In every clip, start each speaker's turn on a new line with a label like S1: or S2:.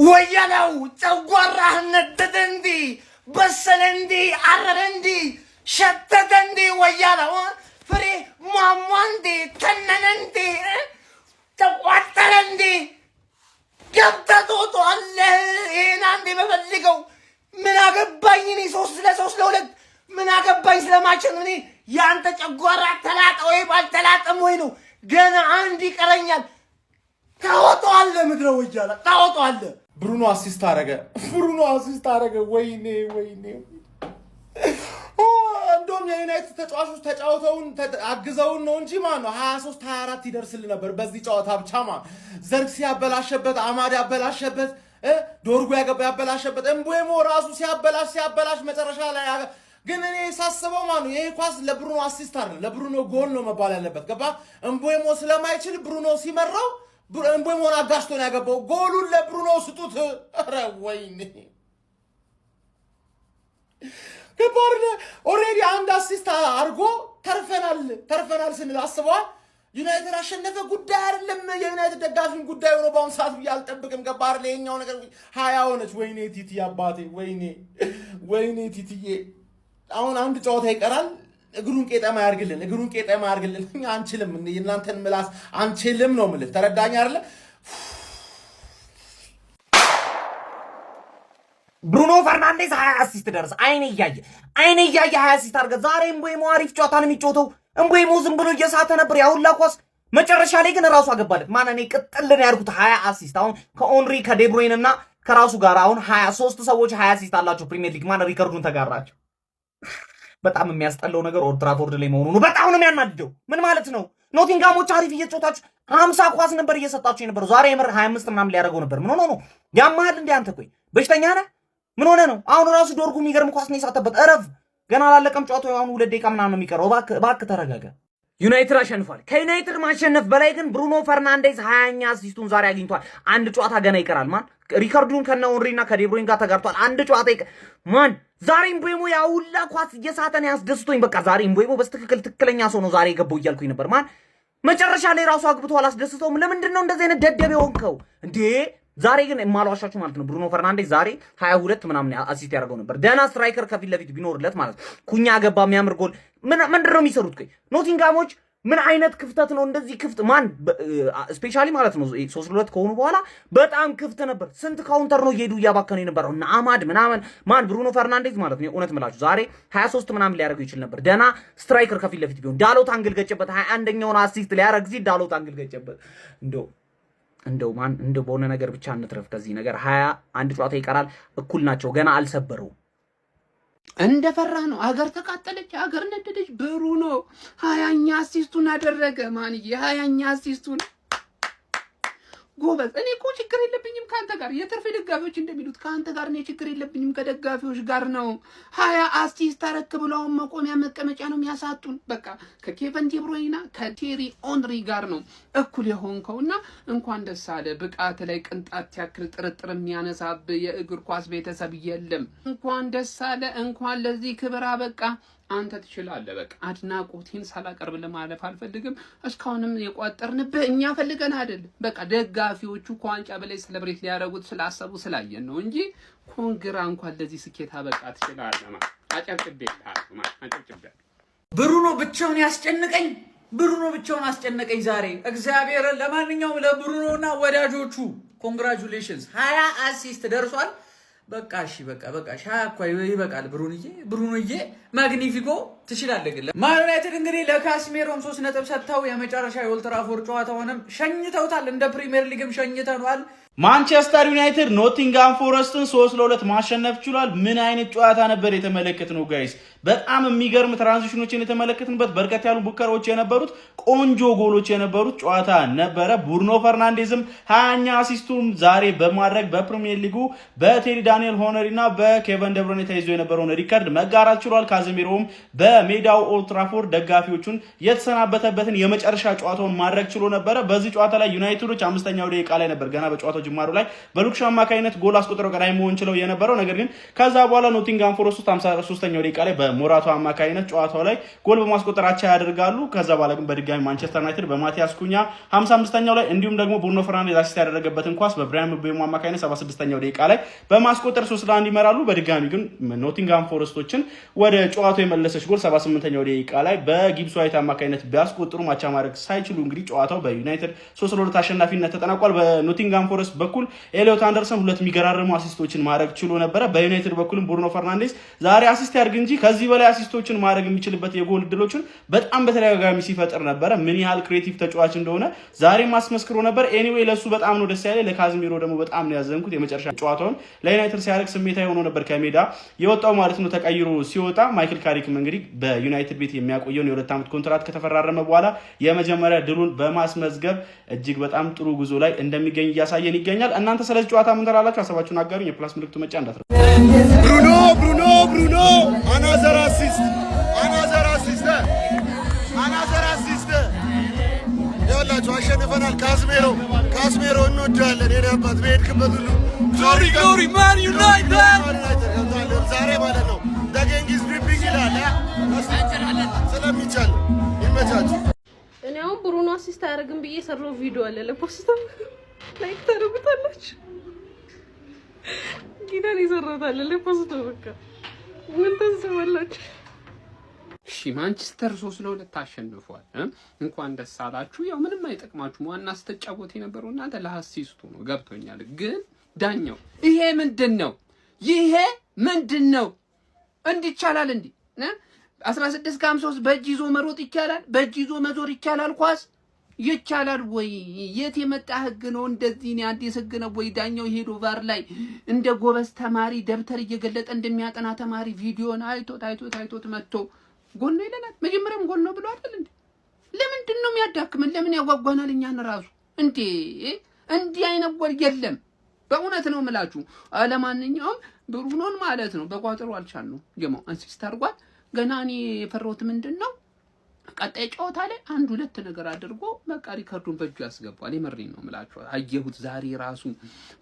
S1: ወያለው ጨጓራህ ነደደ እንዲ በሰለ እንዲ አረረ እንዲ ሸተተ እንዲ ወያለው ፍሬ ሟሟ እንዲ ተነነ እንዲ ተቋጠረ እንዲ ገብተቶቶ አለ ይሄን አንዴ በፈልገው ምን አገባኝ እኔ 3-3 ለ2 ምን አገባኝ ስለማችን እኔ ያንተ ጨጓራ ተላጠ ወይ ባልተላጠም ወይ ነው ገና አንድ ይቀረኛል ታወጣለ ምድረ ወያላ ታወጣለ
S2: ብሩኖ አሲስት አረገ ወይኔ እንደውም የዩናይትድ ተጫዋቾች ተጫውተውን አግዘውን ነው እንጂ ማን ነው 23-24 ይደርስል ነበር በዚህ ጨዋታ ብቻ ማን ዘርክሲ ያበላሸበት አማድ ያበላሸበት ዶርጉ ያበላሸበት እምቦሞ ራሱ ሲያበላሽ መጨረሻ ላይ ግን እኔ ሳስበው ማን ነው ይሄ ኳስ ለብሩኖ አሲስት አይደለም ለብሩኖ ጎል ነው መባል ያለበት ገባ እምቦሞ ስለማይችል ብሩኖ ሲመራው እምቦሞን አጋሽቶ ነው ያገባው ጎሉን ለብሩኖ ስጡት ኧረ ወይኔ ከባርለ ኦሬዲ አንድ አሲስት አርጎ ተርፈናል ስንል አስበዋል ዩናይትድ አሸነፈ ጉዳይ አይደለም የዩናይትድ ደጋፊን ጉዳይ ሆኖ ባውን ሰዓት ያልጠብቅም ገባር ለኛው ነገር 20 ሆነች ወይኔ ቲቲ አባቴ ወይኔ ቲቲዬ አሁን አንድ ጨዋታ ይቀራል እግሩን ቄጠማ ያርግልን እኛ አንችልም እናንተን ምላስ አንችልም ነው ማለት ተረዳኝ አይደለ
S1: ብሩኖ ፈርናንዴዝ 20 አሲስት ደርስ አይኔ እያየ 20 አሲስት አርገ ዛሬ እምቦሞ አሪፍ ጨዋታ ነው የሚጫወተው እምቦሞ ዝም ብሎ እየሳተ ነበር ያውላ ኳስ መጨረሻ ላይ ግን ራሱ አገባለት ማን እኔ ቅጥልን ያርጉት 20 አሲስት አሁን ከኦንሪ ከዴብሮይን እና ከራሱ ጋር አሁን 23 ሰዎች 20 አሲስት አላቸው ፕሪሚየር ሊግ ማን ሪከርዱን ተጋራቸው በጣም የሚያስጠላው ነገር ኦልድ ትራፎርድ ላይ መሆኑ ነው በጣም ነው የሚያናድደው ምን ማለት ነው ኖቲንጋሞች አሪፍ እየተጫወታችሁ 50 ኳስ ነበር እየሰጣችሁ የነበረው ዛሬ የምር 25 ምናምን ሊያደርገው ነበር ምን ሆኖ ነው ያማል እንዴ አንተ ቆይ በሽተኛ ነህ ምን ሆነ ነው አሁን ራሱ ዶርጉ የሚገርም ኳስ ነው የሳተበት እረፍ ገና አላለቀም ጨዋታው አሁን 2 ደቂቃ ምናምን ነው የሚቀረው እባክህ ተረጋጋ ዩናይትድ አሸንፏል ከዩናይትድ ማሸነፍ በላይ ግን ብሩኖ ፈርናንዴዝ 20ኛ አሲስቱን ዛሬ አግኝቷል አንድ ጨዋታ ገና ይቀራል ማን ሪካርዱን ከነ ኦንሪና ከዴብሮይን ጋር ተጋርቷል አንድ ጨዋታ ማን ዛሬ እምቦሞ ያውላ ኳስ እየሳተን ያስደስቶኝ በቃ ዛሬ እምቦሞ ትክክለኛ ሰው ነው ዛሬ የገባው እያልኩኝ ነበር ማን መጨረሻ ላይ ራሱ አግብቶ አላስደስተውም ለምንድን ነው እንደዚህ አይነት ደደብ የሆንከው እንዴ ዛሬ ግን የማልዋሻችሁ ማለት ነው ብሩኖ ፈርናንዴዝ ዛሬ 22 ምናምን አሲስት ያደርገው ነበር ደና ስትራይከር ከፊት ለፊት ቢኖርለት ማለት ኩኛ ገባ የሚያምር ጎል ምንድነው የሚሰሩት ቆይ ኖቲንጋሞች ምን አይነት ክፍተት ነው እንደዚህ ክፍት ማን ስፔሻሊ ማለት ነው 3-2 ከሆኑ በኋላ በጣም ክፍት ነበር ስንት ካውንተር ነው እየሄዱ እያባከኑ የነበረው እና አማድ ምናምን ማን ብሩኖ ፈርናንዴዝ ማለት ነው እውነት ምላችሁ ዛሬ 23 ምናምን ሊያደርገው ይችል ነበር ደና ስትራይከር ከፊት ለፊት ቢሆን ዳሎት አንግል ገጨበት 21ኛውን አሲስት ሊያደርግ ሲል ዳሎት አንግል ገጨበት እንደው ማን እንደው በሆነ ነገር ብቻ እንትረፍ ከዚህ ነገር 21 ጨዋታ ይቀራል እኩል ናቸው ገና አልሰበረው
S3: እንደፈራ ነው አገር ተቃጠለች አገር ነደደች ብሩኖ 20ኛ አሲስቱን አደረገ ማንዬ 20ኛ አሲስቱን ጎበዝ እኔ እኮ ችግር የለብኝም ካንተ ጋር የትርፍ ደጋፊዎች እንደሚሉት ካንተ ጋር ነው ችግር የለብኝም ከደጋፊዎች ጋር ነው 20 አሲስት ተረክብለው መቆሚያ መቀመጫ ነው የሚያሳጡን በቃ ከኬቨን ዲብሮይና ከቴሪ ኦንሪ ጋር ነው እኩል የሆንከውና እንኳን ደስ አለ ብቃት ላይ ቅንጣት ያክል ጥርጥር የሚያነሳብ የእግር ኳስ ቤተሰብ የለም እንኳን ደስ አለ እንኳን ለዚህ ክብር አበቃ አንተ ትችላለህ በቃ አድናቆቴን ሳላቀርብ ለማለፍ አልፈልግም እስካሁንም የቋጠርንብህ እኛ ፈልገን አይደል በቃ ደጋፊዎቹ ኳንጫ በላይ ሴሌብሬት ሊያደርጉት ስላሰቡ ስላየን ነው እንጂ ኮንግራ እንኳን ለዚህ ስኬት አበቃ ትችላለህ ማለት አጨብጭቤልሃለሁ
S4: ብሩኖ ብቻውን አስጨነቀኝ ዛሬ እግዚአብሔር ለማንኛውም ለብሩኖና ወዳጆቹ ኮንግራቹሌሽንስ 20 አሲስት ደርሷል በቃ እሺ በቃ ሻኳይ ይበቃል ብሩኖዬ ማግኒፊኮ ትችላለህ ግን ማን ዩናይትድ እንግዲህ ለካስሜሮም 3 ነጥብ ሰጥተው የመጨረሻ የኦልድ ትራፎርድ ጨዋታውንም ሸኝተውታል እንደ ፕሪሚየር ሊግም ሸኝተናል
S2: ማንቸስተር ዩናይትድ ኖቲንጋም ፎረስትን 3-2 ማሸነፍ ችሏል ምን አይነት ጨዋታ ነበር የተመለከትነው ጋይስ በጣም የሚገርም ትራንዚሽኖችን የተመለከትንበት በርከት ያሉ ቡከሮች የነበሩት ቆንጆ ጎሎች የነበሩት ጨዋታ ነበረ ብሩኖ ፈርናንዴዝም 20ኛ አሲስቱን ዛሬ በማድረግ በፕሪሚየር ሊጉ በቴሪ ዳንኤል ሆነሪና በኬቨን ደብሮይነ ተይዞ የነበረውን ሪከርድ መጋራት ችሏል ካዘሚሮም
S5: በሜዳው ኦልድ ትራፎርድ ደጋፊዎቹን የተሰናበተበትን የመጨረሻ ጨዋታውን ማድረግ ችሎ ነበረ። በዚህ ጨዋታ ላይ ዩናይትዶች 5ኛው ደቂቃ ላይ ነበር ገና በጨዋታው ጅማሩ ላይ በሉክሻ አማካይነት ጎል አስቆጥረው ቀዳሚ መሆን ችለው የነበረው። ነገር ግን ከዛ በኋላ ኖቲንጋም ፎረስት 53ኛው ደቂቃ ላይ በሞራቶ አማካይነት ጨዋታው ላይ ጎል በማስቆጠራቸው ያደርጋሉ። ከዛ በኋላ ግን በድጋሚ ማንቸስተር ዩናይትድ በማቲያስ ኩኛ 55ኛው ላይ እንዲሁም ደግሞ ብሩኖ ፈርናንዴዝ አሲስት ያደረገበትን ኳስ በብራያን ምቤሞ አማካይነት 76ኛው ደቂቃ ላይ በማስቆጠር 3-1 ይመራሉ። በድጋሚ ግን ኖቲንጋም ፎረስቶችን ወደ ጨዋታው የመለሰች ጎል 78ኛው ደቂቃ ላይ በጊብስ ዋይት አማካይነት ቢያስቆጥሩ ማቻ ማድረግ ሳይችሉ እንግዲህ ጨዋታው በዩናይትድ 3-2 አሸናፊነት ተጠናቋል። በኖቲንጋም ፎረስት በኩል ኤሊዮት አንደርሰን ሁለት የሚገራርሙ አሲስቶችን ማድረግ ችሎ ነበረ። በዩናይትድ በኩልም ብሩኖ ፈርናንዴዝ ዛሬ አሲስት ያድርግ እንጂ ከዚህ በላይ አሲስቶችን ማድረግ የሚችልበት የጎል እድሎችን በጣም በተደጋጋሚ ሲፈጥር ነበረ። ምን ያህል ክሬቲቭ ተጫዋች እንደሆነ ዛሬ ማስመስክሮ ነበር። ኤኒዌይ ለሱ በጣም ነው ደስ ያለ። ለካዝሚሮ ደግሞ በጣም ነው ያዘንኩት። የመጨረሻ ጨዋታውን ለዩናይትድ ሲያደርግ ስሜታዊ ሆኖ ነበር ከሜዳ የወጣው ማለት ነው። ተቀይሮ ሲወጣ ማይክል ካሪክም እንግዲህ በዩናይትድ ቤት የሚያቆየውን የ2 ዓመት ኮንትራት ከተፈራረመ በኋላ የመጀመሪያ ድሉን በማስመዝገብ እጅግ በጣም ጥሩ ጉዞ ላይ እንደሚገኝ እያሳየን ይገኛል። እናንተ ስለዚህ ጨዋታ ምን ትላላችሁ? ሀሳባችሁን አጋሩኝ። የፕላስ ምልክቱ መጫ እንዳትረሱ።
S6: ብሩኖ አናዘር አሲስት ያላችሁ አሸንፈናል። ካስሜሮ እንወዳለን። የኔ አባት በሄድክበት ሁሉ ግሎሪ ማን ዩናይትድ ዛሬ ማለት ነው ዳጌንጊዝ ቢግ ይላል ስለሚቻል ይመቻችሁ።
S7: እኔ አሁን ብሩኖ አሲስት አያደርግም ብዬ ሰራው ቪዲዮ አለ ለፖስታ ላይክ ታደርጉታላችሁ። ጊዳን ይሰራታል ለፖስታ በቃ ምን ተሰማላችሁ?
S3: እሺ ማንቸስተር 3-2 አሸንፏል። እንኳን ደስ አላችሁ። ያው ምንም አይጠቅማችሁም። ዋና ስተጫወት የነበረው እናንተ ለአሲስቱ ነው ገብቶኛል። ግን ዳኛው ይሄ ምንድነው? እንዲቻላል እንዴ 16-53 በእጅ ይዞ መሮጥ ይቻላል? በእጅ ይዞ መዞር ይቻላል? ኳስ ይቻላል ወይ? የት የመጣ ህግ ነው? እንደዚህ ነው አዲስ ህግ ነው ወይ? ዳኛው ሄዶ ቫር ላይ እንደ ጎበዝ ተማሪ ደብተር እየገለጠ እንደሚያጠና ተማሪ ቪዲዮን አይቶት መጥቶ ጎል ነው ይለናል። መጀመሪያም ጎል ነው ብሎ አይደል እንዴ? ለምንድን ነው የሚያዳክመን? ለምን ያጓጓናል? እኛን ራሱ እንዴ እንዲህ አይነት ጎል የለም። በእውነት ነው የምላችሁ። ለማንኛውም ብሩኖን ማለት ነው በቋጥሮ አልቻልነው ጀማው አሲስት አድርጓል። ገና እኔ የፈራሁት ምንድነው ቀጣይ ጨዋታ ላይ 1-2 ነገር አድርጎ በቃ ሪከርዱን በእጁ ያስገባል። የመሪን ነው የምላችሁ። አየሁት ዛሬ ራሱ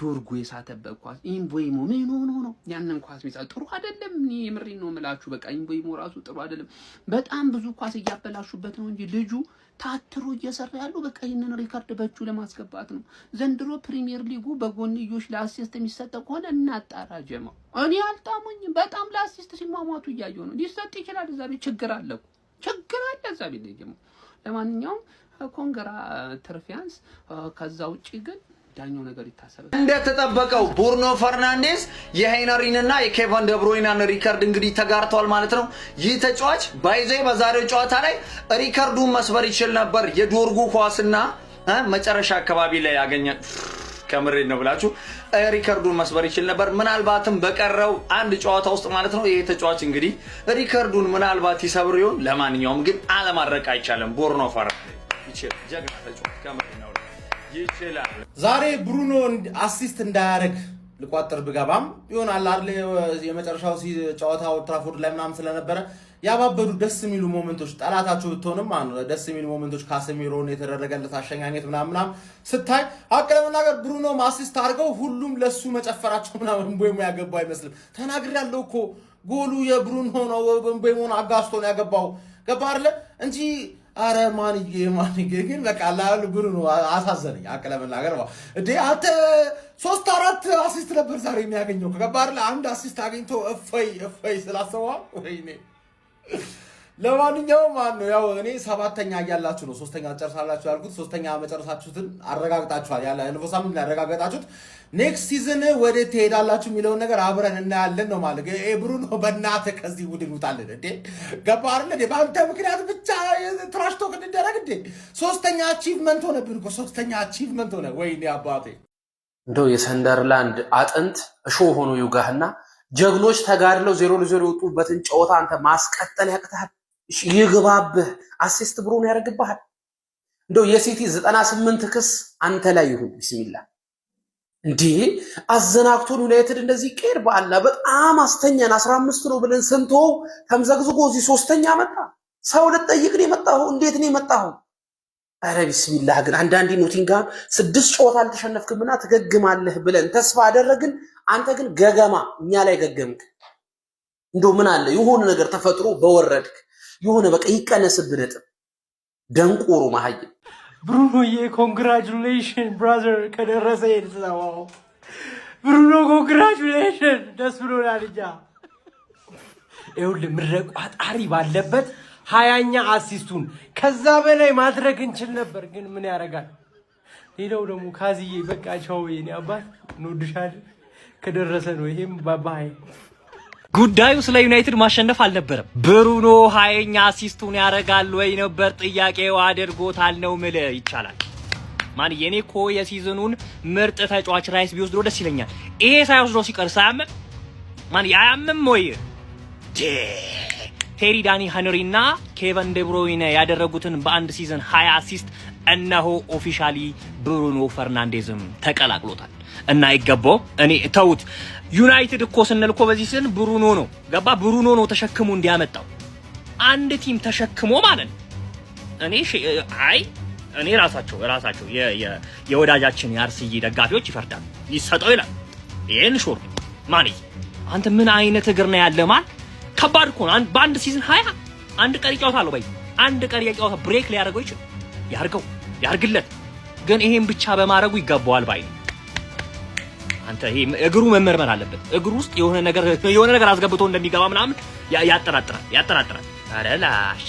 S3: ዶርጎ የሳተበት ኳስ ኢምቦይሞ ምን ሆኖ ነው ያንን ኳስ ሚሳ ጥሩ አይደለም። እኔ የመሪን ነው የምላችሁ። በቃ ኢምቦይሞ ራሱ ጥሩ አይደለም። በጣም ብዙ ኳስ እያበላሹበት ነው እንጂ ልጁ ታትሮ እየሰራ ያለው በቃ ይሄንን ሪከርድ በእጁ ለማስገባት ነው። ዘንድሮ ፕሪሚየር ሊጉ በጎንዮሽ ለአሲስት የሚሰጠው ከሆነ እናጣራ ጀማው። እኔ አልጣሙኝም። በጣም ለአሲስት ሲሟሟቱ እያየሁ ነው። ሊሰጥ ይችላል። እዛ ቤት ችግር አለ እዛ ቤት ደግሞ። ለማንኛውም ኮንግራ ትርፊያንስ። ከዛ ውጪ ግን ዳኛው ነገር ይታሰባል።
S8: እንደተጠበቀው ብሩኖ ፈርናንዴዝ የሄነሪንና የኬቨን ደብሮይናን ሪከርድ እንግዲህ ተጋርተዋል ማለት ነው። ይህ ተጫዋች ባይዘይ በዛሬው ጨዋታ ላይ ሪከርዱን መስበር ይችል ነበር። የዶርጉ ኳስና መጨረሻ አካባቢ ላይ ያገኘ ከምሬ ነው ብላችሁ ሪከርዱን መስበር ይችል ነበር። ምናልባትም በቀረው አንድ ጨዋታ ውስጥ ማለት ነው። ይሄ ተጫዋች እንግዲህ ሪከርዱን ምናልባት ይሰብር ይሆን። ለማንኛውም ግን አለማድረቅ አይቻልም። ብሩኖ ፈርናንዴዝ ይችላል። ጀግና ተጫዋች ከምሬ ነው ይችላል።
S2: ዛሬ ብሩኖ አሲስት እንዳያደርግ ልቋጥር ብገባም ይሆናል አይደል? የመጨረሻው ጨዋታ ኦልድ ትራፎርድ ላይ ምናምን ስለነበረ ያባበዱ ደስ የሚሉ ሞመንቶች ጠላታቸው ብትሆንም ደስ የሚሉ ሞመንቶች ካሰሚሮን የተደረገለት አሸኛኘት ምናምን ስታይ አቀለመናገር ብሩኖ አሲስት አድርገው ሁሉም ለሱ መጨፈራቸው ምናምን ቦይሞ ያገባው አይመስልም። ተናግሬያለሁ እኮ ጎሉ የብሩኖ ነው። ቦይሞን አጋስቶ ነው ያገባው። ገባ አይደል እንጂ አረ ማንዬ ግን በቃ አላል ብሩኖ አሳዘነኝ። አቀለመናገር እንዴ አንተ 3-4 አሲስት ነበር ዛሬ የሚያገኘው። ገባ አይደል? አንድ አሲስት አግኝቶ እፈይ ስላሰዋል ወይኔ። ለማንኛውም ያው እኔ 7ኛ እያላችሁ ነው 3ኛ ጨርሳላችሁ ያልኩት። 3ኛ መጨረሳችሁትን አረጋግጣችኋል። ያለፈው ሳምንት ያረጋገጣችሁት ኔክስት ሲዝን ወደ ትሄዳላችሁ የሚለውን ነገር አብረን እናያለን ነው ማለት። ብሩኖ በእናትህ ከዚህ ቡድን ውጣልን እንዴ! ገባ አይደል? በአንተ ምክንያት ብቻ ትራሽ ቶክ እንደረግ እንዴ! 3ኛ አቺቭመንት ሆነብን እኮ 3ኛ አቺቭመንት ሆነ። ወይኔ አባቴ
S9: እንደው የሰንደርላንድ አጥንት እሾህ ሆኖ ይውጋህና ጀግኖች ተጋድለው 0-0 የወጡበትን ጨዋታ አንተ ማስቀጠል ያቅታል። ይግባብህ። አሲስት ብሩኖ ያደርግብሃል። እንደው የሲቲ 98 ክስ አንተ ላይ ይሁን። ቢስሚላህ እንዴ አዘናግቶን ዩናይትድ እንደዚህ ቀር ባላ በጣም አስተኛን 15 ነው ብለን ስንቶ ተምዘግዝጎ እዚህ ሶስተኛ መጣ። ሰው ልጠይቅ ነው የመጣው እንዴት ነው የመጣው? አረ ቢስሚላህ ግን አንዳንዴ ኖቲንጋም 6 ጨዋታ አልተሸነፍክምና ትገግማለህ ብለን ተስፋ አደረግን። አንተ ግን ገገማ እኛ ላይ ገገምክ። እንደው ምን አለ የሆነ ነገር ተፈጥሮ በወረድክ የሆነ በቃ ይቀነስብህ ነጥብ ደንቆሮ ማህይ
S10: ብሩኖዬ ኮንግራቹሌሽን ብራዘር ከደረሰ ይልጻው ብሩኖ ኮንግራቹሌሽን ደስ ብሎናል። እኛ ይኸውልህ ምረቁ አጣሪ ባለበት 20ኛ አሲስቱን ከዛ በላይ ማድረግ እንችል ነበር፣ ግን ምን ያደርጋል። ሌላው ደግሞ ካዝዬ በቃ ቻው የኔ አባት እንወድሻለን። ከደረሰ ነው ይሄም ባባይ
S11: ጉዳዩ ስለ ዩናይትድ ማሸነፍ አልነበረም። ብሩኖ 20ኛ አሲስቱን ያደርጋል ወይ ነበር ጥያቄው። አድርጎታል ነው ምል ይቻላል። ማን የኔ እኮ የሲዝኑን ምርጥ ተጫዋች ራይስ ቢወስዶ ደስ ይለኛል። ይሄ ሳይወስዶ ሲቀር ሳያምም ማን ያያምም ወይ ቴሪ ዳኒ ሄንሪና ኬቨን ደብሮይነ ያደረጉትን በአንድ ሲዝን 20 አሲስት እነሆ ኦፊሻሊ ብሩኖ ፈርናንዴዝም ተቀላቅሎታል። እና ይገባው እኔ ተውት። ዩናይትድ እኮ ስንል እኮ በዚህ ሲዝን ብሩኖ ነው ገባ ብሩኖ ነው ተሸክሞ እንዲያመጣው አንድ ቲም ተሸክሞ ማለት ነው። እኔ ራሳቸው የወዳጃችን የአርሰናል ደጋፊዎች ይፈርዳሉ ይሰጠው ይላል። ይሄን ሹር ማን አንተ ምን አይነት እግር ነው ያለ ማለት ከባድ እኮ ነው። በአንድ ሲዝን 20 አንድ ቀሪ ጨዋታው ባይ አንድ ቀሪ ጨዋታ ብሬክ ሊያደርገው ይችላል። ያርግለት ግን ይሄን ብቻ በማድረጉ ይገባዋል ባይ አንተ ይሄ እግሩ መመርመር አለበት። እግሩ ውስጥ የሆነ ነገር አስገብቶ እንደሚገባ ምናምን ያጠራጥራል። አረ ላሽ